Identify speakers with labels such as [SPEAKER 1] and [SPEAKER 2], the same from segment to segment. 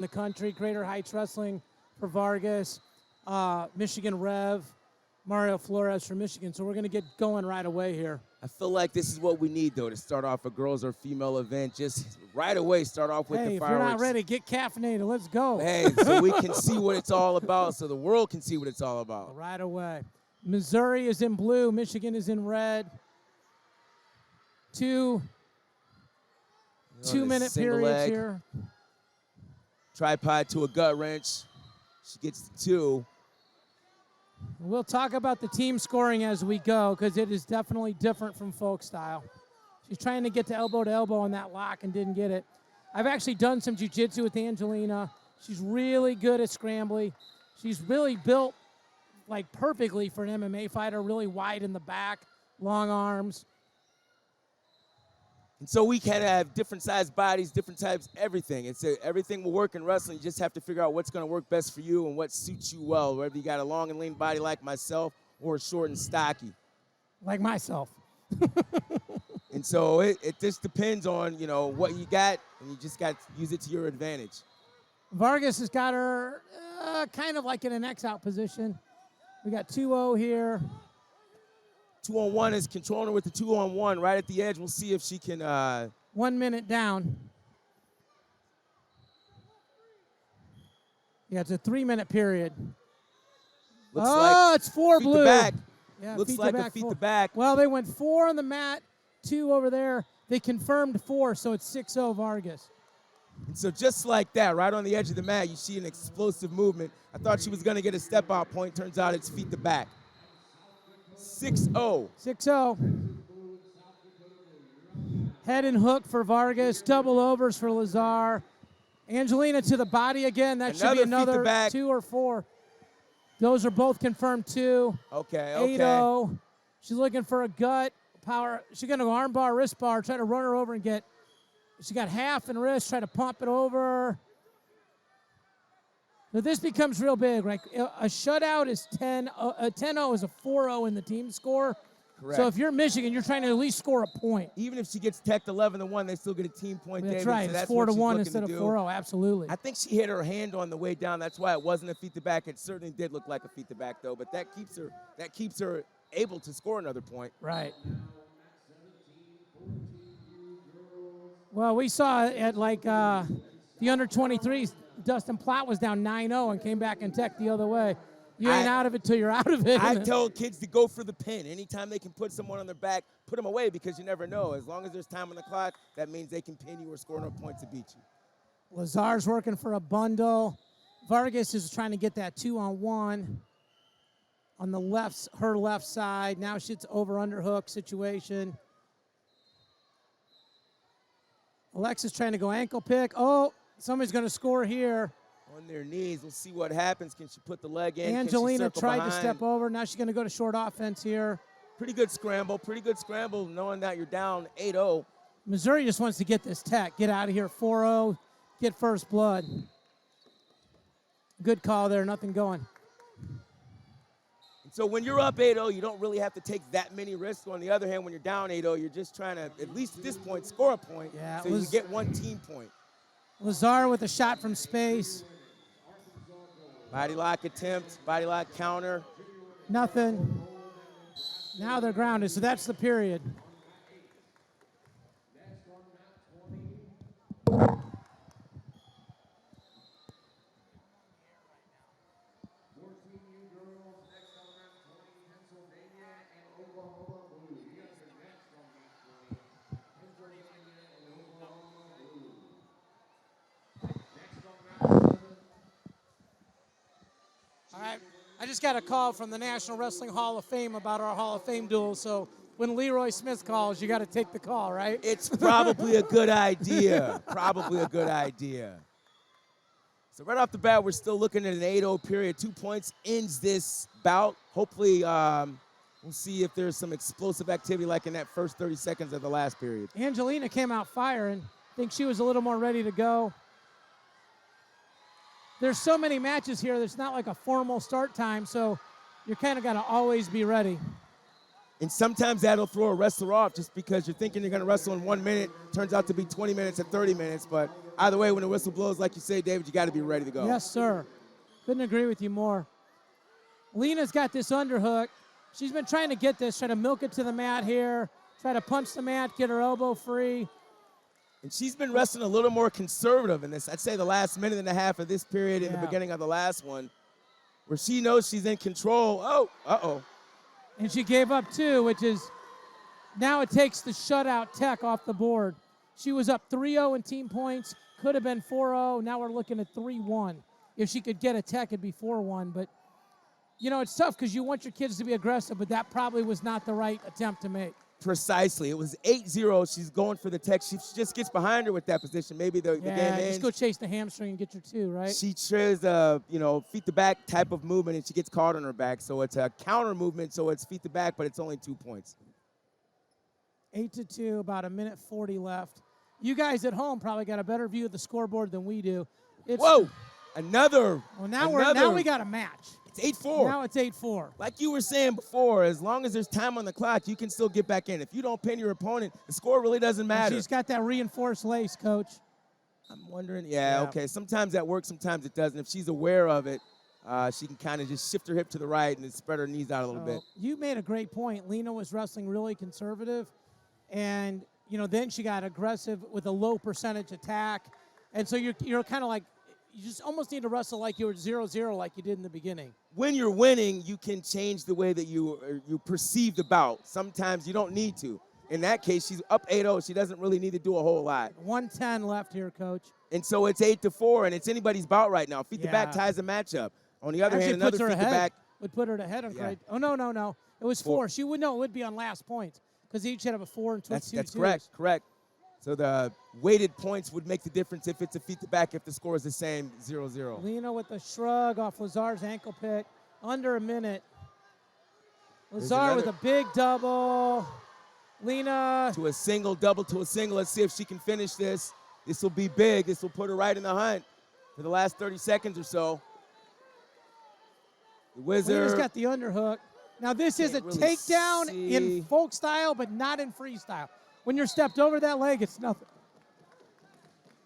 [SPEAKER 1] the country. Greater Heights Wrestling for Vargas. Michigan Rev. Mario Flores from Michigan. So we're going to get going right away here.
[SPEAKER 2] I feel like this is what we need, though, to start off a girls or female event. Just right away start off with the fireworks.
[SPEAKER 1] Hey, if you're not ready, get caffeinated. Let's go.
[SPEAKER 2] Hey, so we can see what it's all about, so the world can see what it's all about.
[SPEAKER 1] Right away. Missouri is in blue. Michigan is in red. Two-minute periods
[SPEAKER 2] leg.
[SPEAKER 1] here.
[SPEAKER 2] Tripod to a gut wrench. She gets the 2.
[SPEAKER 1] We'll talk about the team scoring as we go because it is definitely different from folk style. She's trying to get to elbow on that lock and didn't get it. I've actually done some jiu-jitsu with Angelina. She's really good at scrambling. She's really built like perfectly for an MMA fighter, really wide in the back, long arms.
[SPEAKER 2] And so we kind of have different size bodies, different types, everything. Everything will work in wrestling. You just have to figure out what's going to work best for you and what suits you well, whether you got a long and lean body like myself or short and stocky.
[SPEAKER 1] Like myself.
[SPEAKER 2] And so it just depends on, what you got, and you just got to use it to your advantage.
[SPEAKER 1] Vargas has got her kind of like in an X-out position. We got 2-0 here.
[SPEAKER 2] 2-on-1 is controlling her with the 2-on-1 right at the edge. We'll see if she can.
[SPEAKER 1] 1 minute down. Yeah, it's a 3-minute period.
[SPEAKER 2] Looks like
[SPEAKER 1] it's 4
[SPEAKER 2] feet
[SPEAKER 1] blue.
[SPEAKER 2] To back.
[SPEAKER 1] Yeah,
[SPEAKER 2] looks
[SPEAKER 1] feet
[SPEAKER 2] like
[SPEAKER 1] to back,
[SPEAKER 2] a feet
[SPEAKER 1] 4.
[SPEAKER 2] to back.
[SPEAKER 1] Well, they went 4 on the mat, 2 over there. They confirmed 4, so it's 6-0 Vargas.
[SPEAKER 2] And so just like that, right on the edge of the mat, you see an explosive movement. I thought she was going to get a step-out point. Turns out it's feet to back. 6-0.
[SPEAKER 1] 6-0. Head and hook for Vargas. Double overs for Lazar. Angelina to the body again. That should be another 2 or 4. Those are both confirmed 2.
[SPEAKER 2] Okay.
[SPEAKER 1] 8-0. She's looking for a gut power. She's going to go arm bar, wrist bar, try to run her over and get. She got half and wrist, try to pump it over. So this becomes real big. Like a shutout is 10. A 10-0 is a 4-0 in the team score.
[SPEAKER 2] Correct.
[SPEAKER 1] So if you're Michigan, you're trying to at least score a point.
[SPEAKER 2] Even if she gets teched 11-1, they still get a team point.
[SPEAKER 1] That's
[SPEAKER 2] David,
[SPEAKER 1] right.
[SPEAKER 2] So
[SPEAKER 1] it's
[SPEAKER 2] that's
[SPEAKER 1] 4-1 instead of 4-0. Absolutely.
[SPEAKER 2] I think she hit her hand on the way down. That's why it wasn't a feet to back. It certainly did look like a feet to back though. But that keeps her able to score another point.
[SPEAKER 1] Right. Well, we saw at like the under 23s, Dustin Platt was down 9-0 and came back and tech the other way. You ain't out of it till you're out of it.
[SPEAKER 2] I tell kids to go for the pin. Anytime they can put someone on their back, put them away because you never know. As long as there's time on the clock, that means they can pin you or score enough points to beat you.
[SPEAKER 1] Lazar's working for a bundle. Vargas is trying to get that 2-on-1 on the her left side. Now it's over-underhook situation. Alexis trying to go ankle pick. Oh, somebody's going to score here.
[SPEAKER 2] On their knees. We'll see what happens. Can she put the leg in?
[SPEAKER 1] Angelina tried to step over. Now she's going to go to short offense here.
[SPEAKER 2] Pretty good scramble knowing that you're down 8-0.
[SPEAKER 1] Missouri just wants to get this tech. Get out of here. 4-0. Get first blood. Good call there. Nothing going.
[SPEAKER 2] So when you're up 8-0, you don't really have to take that many risks. On the other hand, when you're down 8-0, you're just trying to, at least at this point, score a point.
[SPEAKER 1] Yeah,
[SPEAKER 2] so you get one team point.
[SPEAKER 1] Lazar with a shot from space.
[SPEAKER 2] Body lock attempt, body lock counter.
[SPEAKER 1] Nothing. Now they're grounded, so that's the period. I just got a call from the National Wrestling Hall of Fame about our Hall of Fame duel, so when Leroy Smith calls, you got to take the call, right?
[SPEAKER 2] It's probably a good idea. Probably a good idea. So right off the bat, we're still looking at an 8-0 period. 2 points ends this bout. Hopefully, we'll see if there's some explosive activity like in that first 30 seconds of the last period.
[SPEAKER 1] Angelina came out firing. I think she was a little more ready to go. There's so many matches here, there's not like a formal start time, so you kind of got to always be ready.
[SPEAKER 2] And sometimes that'll throw a wrestler off just because you're thinking you're going to wrestle in 1 minute. Turns out to be 20 minutes and 30 minutes. But either way, when the whistle blows, like you say, David, you got to be ready to go.
[SPEAKER 1] Yes, sir. Couldn't agree with you more. Lena's got this underhook. She's been trying to get this, try to milk it to the mat here, try to punch the mat, get her elbow free.
[SPEAKER 2] And she's been wrestling a little more conservative in this. I'd say the last minute and a half of this period and the beginning of the last one, where she knows she's in control. Oh, uh-oh.
[SPEAKER 1] And she gave up 2, which is, now it takes the shutout tech off the board. She was up 3-0 in team points, could have been 4-0. Now we're looking at 3-1. If she could get a tech, it'd be 4-1. But, you know, it's tough because you want your kids to be aggressive, but that probably was not the right attempt to make.
[SPEAKER 2] Precisely. It was 8-0. She's going for the tech. She just gets behind her with that position. Maybe the game ends.
[SPEAKER 1] Just go chase the hamstring and get your 2, right?
[SPEAKER 2] She tries a, feet to back type of movement, and she gets caught on her back. So it's a counter movement, so it's feet to back, but it's only 2 points.
[SPEAKER 1] 8-2, about 1:40 left. You guys at home probably got a better view of the scoreboard than we do.
[SPEAKER 2] Whoa! Another.
[SPEAKER 1] Well, now we got a match.
[SPEAKER 2] It's 8-4.
[SPEAKER 1] Now it's 8-4.
[SPEAKER 2] Like you were saying before, as long as there's time on the clock, you can still get back in. If you don't pin your opponent, the score really doesn't matter.
[SPEAKER 1] And she's got that reinforced lace, Coach.
[SPEAKER 2] I'm wondering, okay. Sometimes that works, sometimes it doesn't. If she's aware of it, she can kind of just shift her hip to the right and then spread her knees out a little bit.
[SPEAKER 1] You made a great point. Lena was wrestling really conservative, and then she got aggressive with a low percentage attack, and so you're kind of like, you just almost need to wrestle like you were 0-0 like you did in the beginning. When
[SPEAKER 2] you're winning, you can change the way that you perceive the bout. Sometimes you don't need to. In that case, she's up 8-0. She doesn't really need to do a whole lot.
[SPEAKER 1] 1:10 left here, Coach.
[SPEAKER 2] And so it's 8-4, and it's anybody's bout right now. Feet to back ties the matchup. On the other hand, another feet to back
[SPEAKER 1] would put her to head. Oh, no. It was 4. She would know it would be on last points because each had a 4 and 2.
[SPEAKER 2] That's correct. So the weighted points would make the difference if it's a feet to back, if the score is the same, 0-0.
[SPEAKER 1] Lena with a shrug off Lazar's ankle pick. Under a minute. Lazar with a big double. Lena.
[SPEAKER 2] To a single, double to a single. Let's see if she can finish this. This will be big. This will put her right in the hunt for the last 30 seconds or so. The Wizard.
[SPEAKER 1] Lena's got the underhook. Now this is a takedown in folk style, but not in freestyle. When you're stepped over that leg, it's nothing.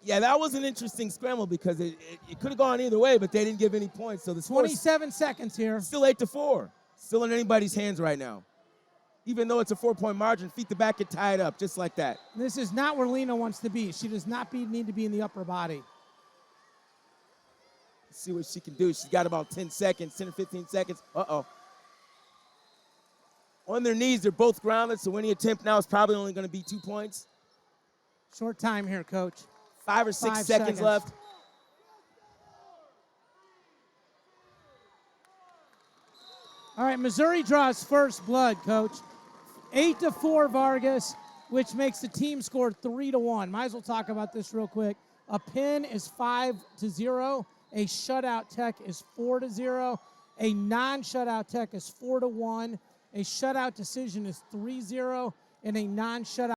[SPEAKER 2] Yeah, that was an interesting scramble because it could have gone either way, but they didn't give any points. So the
[SPEAKER 1] 27 seconds here.
[SPEAKER 2] Still 8-4. Still in anybody's hands right now. Even though it's a 4-point margin, feet to back get tied up just like that.
[SPEAKER 1] This is not where Lena wants to be. She does not need to be in the upper body.
[SPEAKER 2] Let's see what she can do. She's got about 10 seconds, 10 or 15 seconds. Uh-oh. On their knees, they're both grounded, so any attempt now is probably only going to be 2 points.
[SPEAKER 1] Short time here, Coach.
[SPEAKER 2] 5 or 6 seconds left.
[SPEAKER 1] All right, Missouri draws first blood, Coach. 8-4 Vargas, which makes the team score 3-1. Might as well talk about this real quick. A pin is 5-0. A shutout tech is 4-0. A non-shutout tech is 4-1. A shutout decision is 3-0, and a non-shutout